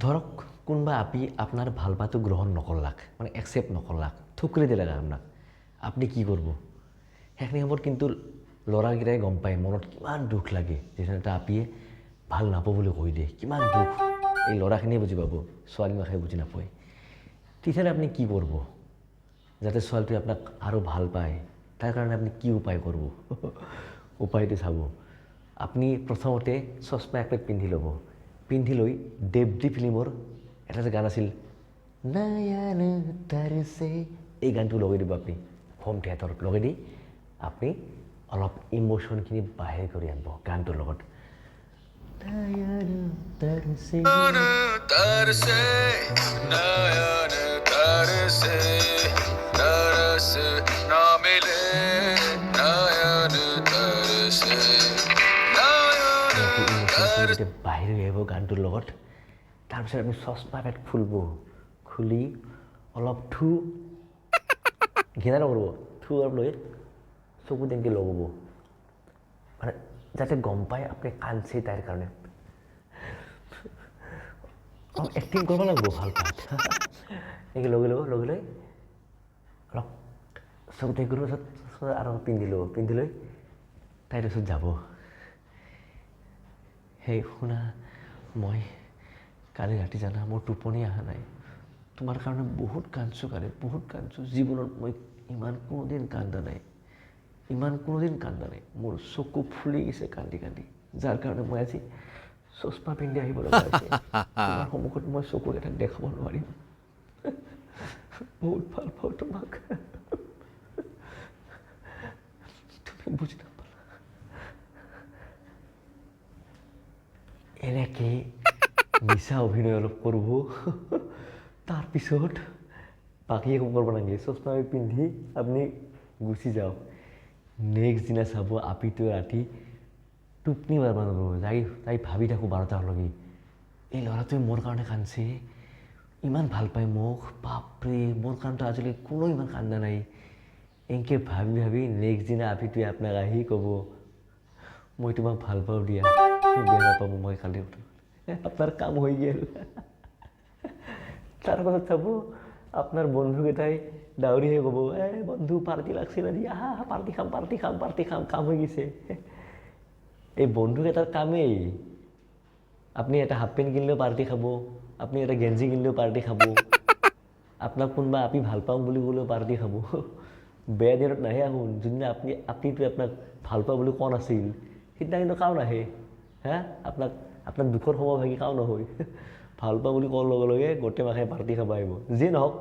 ধৰক কোনোবা আপি আপোনাৰ ভাল পাতো গ্ৰহণ নকৰলাক মানে একচেপ্ট নকৰলাক থুকৰি দিলাক আপোনাক আপুনি কি কৰিব সেইখিনি সময়ত কিন্তু ল'ৰাকেইটাই গম পায় মনত কিমান দুখ লাগে যেনে এটা আপিয়ে ভাল নাপাব বুলি কৈ দিয়ে কিমান দুখ এই ল'ৰাখিনিয়ে বুজি পাব ছোৱালী মাখাই বুজি নাপায় তেতিয়াহ'লে আপুনি কি কৰিব যাতে ছোৱালীটোৱে আপোনাক আৰু ভাল পায় তাৰ কাৰণে আপুনি কি উপায় কৰিব উপায়টো চাব আপুনি প্ৰথমতে চশমা এক প্লেট পিন্ধি ল'ব পিন্ধি লৈ দেৱদী ফিল্মৰ এটা যে গান আছিল নয়ন তৰছে এই গানটো লগাই দিব আপুনি হোম থিয়েটাৰত লগাই দি আপুনি অলপ ইমোশ্যনখিনি বাহিৰ কৰি আনিব গানটোৰ লগত নয়ন তৰছে तरसे नयन तरसे तरस ना मिले नयन तरसे नयन ইমোশ্যনখিনি যেতিয়া বাহিৰ হৈ আহিব গানটোৰ লগত তাৰপিছত আপুনি চশমা পেট খুলিব খুলি অলপ ঘৃণা নকৰিব অলপ লৈ চকু তেনেকৈ লগাব মানে যাতে গম পায় আপুনি কান্দছে তাইৰ কাৰণে অলপ এক্টিং কৰিব লাগিব ভাল পাত এনেকৈ লগাই ল'ব লগাই লৈ অলপ চকু তেনেকৈ কৰিব পিছত আৰু পিন্ধি লৈ তাইৰ ওচৰত যাব সেই শুনা মই কালি ৰাতি জানা মোৰ টোপনি অহা নাই তোমাৰ কাৰণে বহুত কান্দছোঁ কালি বহুত কান্দছোঁ জীৱনত মই ইমান কোনোদিন কান্দা নাই মোৰ চকু ফুলি গৈছে কান্দি কান্দি যাৰ কাৰণে মই আজি চশমা পিন্ধি আহিব লগা হৈছে তোমাৰ সন্মুখত মই চকু এটা দেখাব নোৱাৰিম বহুত ভাল পাওঁ তোমাক তুমি বুজি নাপালা এনেকে মিছা অভিনয় অলপ কৰিব তাৰপিছত বাকী একো কৰিব নালাগে চশমা পিন্ধি আপুনি গুচি যাওক নেক্সট দিনা চাব আপিটোৱে ৰাতি টোপনি মাৰিব নোৱাৰিব তাই ভাবি থাকোঁ 12টালৈকে এই ল'ৰাটোৱে মোৰ কাৰণে কান্দছে ইমান ভাল পায় মোক বাপৰে মোৰ কাৰণেতো আজিলৈকে কোনো ইমান কান্দা নাই এনেকৈ ভাবি নেক্সট দিনা আপিটোৱে আপোনাক আহি ক'ব মই তোমাক ভাল পাওঁ দিয়া বেয়া নাপাব মই কালি আপোনাৰ কাম হৈ গ'ল তাৰপাছত চাব আপোনাৰ বন্ধুকেইটাই দাউৰি হৈ ক'ব বন্ধু পাৰ্টি লাগছে না দিয়া পাৰ্টি খাম কাম হৈ গৈছে এই বন্ধুকেইটাৰ কামেই আপুনি এটা হাফ পেণ্ট কিনিলেও পাৰ্টি খাব আপুনি এটা গেঞ্জি কিনিলেও পাৰ্টি খাব আপোনাক কোনোবা আপি ভাল পাওঁ বুলি ক'লেও পাৰ্টি খাব বেয়া দিনত নাহে আহোন যোনদিনা আপুনিটোৱে আপোনাক ভাল পাওঁ বুলি কোৱা নাছিল সিদিনা কিন্তু কাও নাহে আপোনাক দুখৰ সময় ভাগি কাও নহয় ভাল পাওঁ বুলি কোৱাৰ লগে লগে গোটেই মাখে পাৰ্টি খাব আহিব যিয়ে নহওক